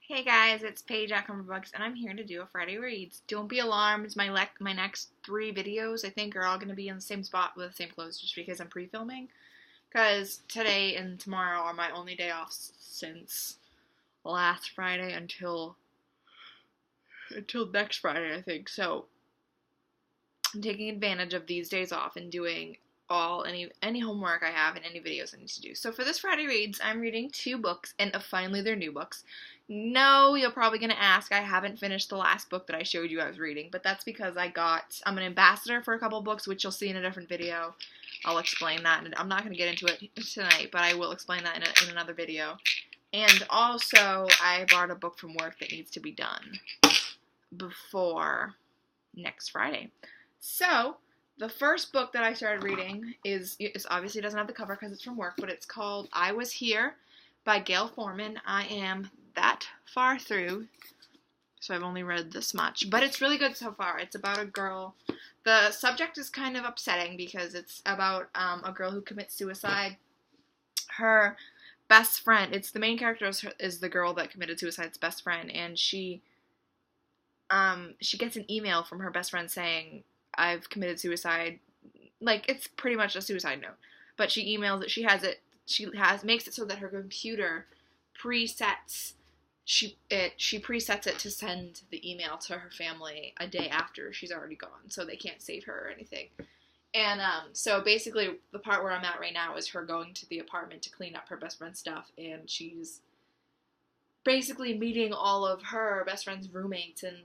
Hey guys, it's Paige at Books, and I'm here to do a Friday Reads. Don't be alarmed, my next 3 videos I think are all going to be in the same spot with the same clothes just because I'm pre-filming. Because today and tomorrow are my only day off since last Friday until next Friday I think. So I'm taking advantage of these days off and doing any homework I have and any videos I need to do. So for this Friday Reads, I'm reading 2 books, and finally they're new books. No, you're probably going to ask, I haven't finished the last book that I showed you I was reading, but that's because I'm an ambassador for a couple books, which you'll see in a different video. I'll explain that, and I'm not going to get into it tonight, but I will explain that in another video. And also, I bought a book from work that needs to be done before next Friday. So, the first book that I started reading is obviously doesn't have the cover because it's from work, but it's called I Was Here by Gayle Forman. I am that far through, so I've only read this much, but it's really good so far. It's about a girl. The subject is kind of upsetting because it's about a girl who commits suicide. Her best friend, it's the main character is the girl that committed suicide's best friend, and she gets an email from her best friend saying, I've committed suicide. Like, it's pretty much a suicide note. But she emails it, makes it so that her computer presets it to send the email to her family a day after she's already gone, so they can't save her or anything. And so basically the part where I'm at right now is her going to the apartment to clean up her best friend's stuff, and she's basically meeting all of her best friend's roommates and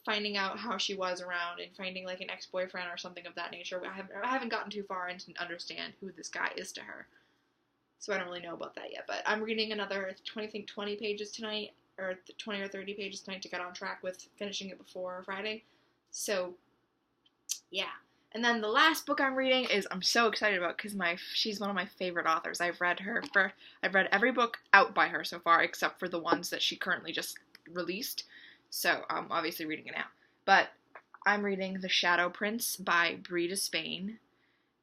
finding out how she was around and finding like an ex-boyfriend or something of that nature. I haven't gotten too far into understand who this guy is to her, so I don't really know about that yet. But I'm reading another 20 pages tonight, or 20 or 30 pages tonight to get on track with finishing it before Friday. So yeah. And then the last book I'm reading I'm so excited about because she's one of my favorite authors. I've read every book out by her so far except for the ones that she currently just released. So I'm obviously reading it now. But I'm reading The Shadow Prince by Bree Despain.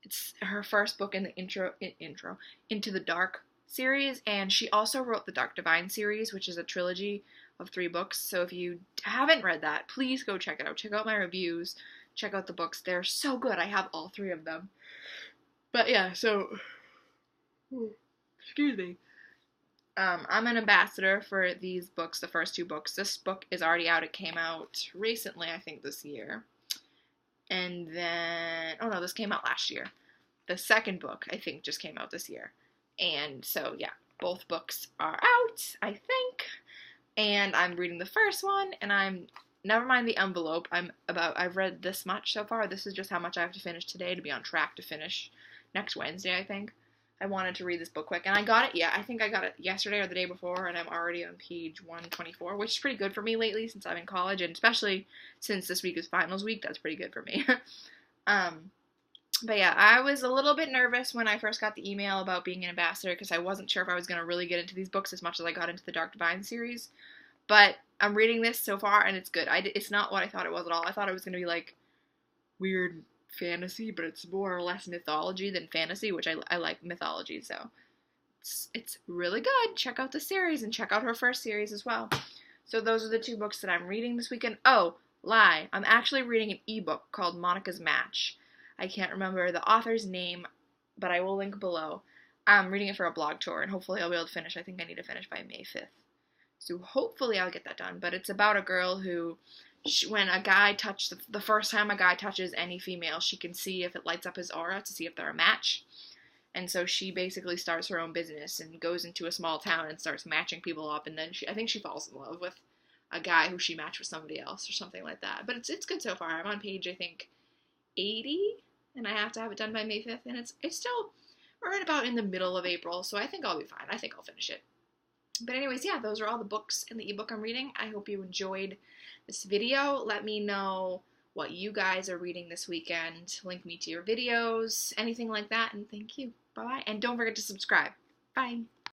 It's her first book in the intro Into the Dark series, and she also wrote the Dark Divine series, which is a trilogy of 3 books. So if you haven't read that, please go check it out. Check out my reviews. Check out the books. They're so good. I have all 3 of them. But yeah, so excuse me. I'm an ambassador for these books, the first 2 books. This book is already out. It came out recently, I think this year. And then, oh no, this came out last year. The second book, I think, just came out this year. And so, yeah, both books are out, I think. And I'm reading the first one, and never mind the envelope. I've read this much so far. This is just how much I have to finish today to be on track to finish next Wednesday, I think. I wanted to read this book quick, and I got it, I think I got it yesterday or the day before, and I'm already on page 124, which is pretty good for me lately since I'm in college, and especially since this week is finals week, that's pretty good for me. But yeah, I was a little bit nervous when I first got the email about being an ambassador, because I wasn't sure if I was going to really get into these books as much as I got into the Dark Divine series, but I'm reading this so far, and it's good. It's not what I thought it was at all. I thought it was going to be, like, weird fantasy, but it's more or less mythology than fantasy, which I like mythology, so it's really good. Check out the series, and check out her first series as well. So those are the 2 books that I'm reading this weekend. Oh, lie. I'm actually reading an ebook called Monica's Match. I can't remember the author's name, but I will link below. I'm reading it for a blog tour, and hopefully I'll be able to finish. I think I need to finish by May 5th. So hopefully I'll get that done. But it's about a girl who, when a guy the first time a guy touches any female, she can see if it lights up his aura to see if they're a match. And so she basically starts her own business and goes into a small town and starts matching people up. And then I think she falls in love with a guy who she matched with somebody else or something like that. But it's good so far. I'm on page, I think, 80, and I have to have it done by May 5th. And it's still right about in the middle of April, so I think I'll be fine. I think I'll finish it. But anyways, yeah, those are all the books in the ebook I'm reading. I hope you enjoyed this video. Let me know what you guys are reading this weekend. Link me to your videos, anything like that, and thank you. Bye-bye. And don't forget to subscribe. Bye.